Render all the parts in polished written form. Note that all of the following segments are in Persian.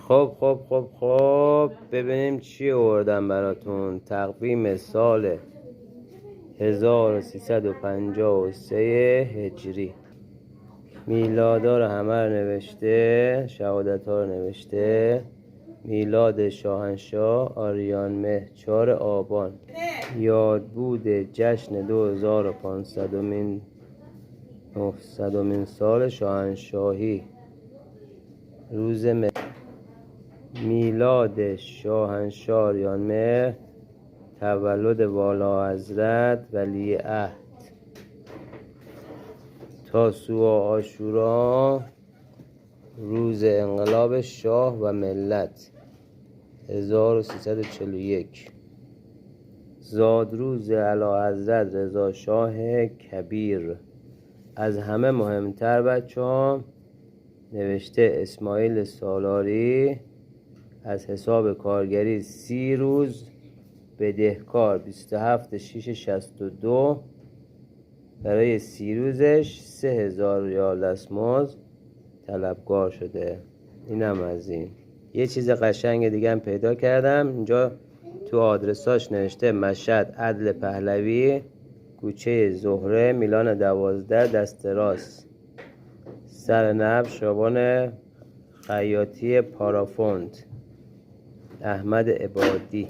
خب ببینیم چی آوردم براتون. تقویم سال 1353 هجری. میلادا رو همه رو نوشته، شهادت ها رو نوشته. میلاد شاهنشاه آریان مه 4 آبان. یادبود جشن 2500مین 900مین سال شاهنشاهی. روز میلاد شاهنشاه آریان مه، تولد والا حضرت ولی عهد. تاسوعا عاشورا، روز انقلاب شاه و ملت 1341. زادروز اعلیحضرت رضا شاه کبیر. از همه مهمتر بچه‌ها نوشته اسماعیل سالاری از حساب کارگری 30 روز بدهکار 27/6/62 برای 30 روزش 3000 ریال دستمزد طلبکار شده. اینم از این. یه چیز قشنگ دیگه هم پیدا کردم اینجا تو آدرساش نوشته مشهد عدل پهلوی، کوچه زهره، میلان 12 دست راست، سر نب شابان خیاطی پارافوند. احمد عبادی.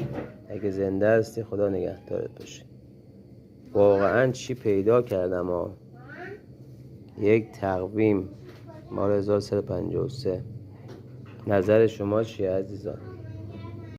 اگه زنده هستی خدا نگهدارت باشه. واقعا چی پیدا کردم ها. یک تقویم مال 1353. نظر شما چیه عزیزان؟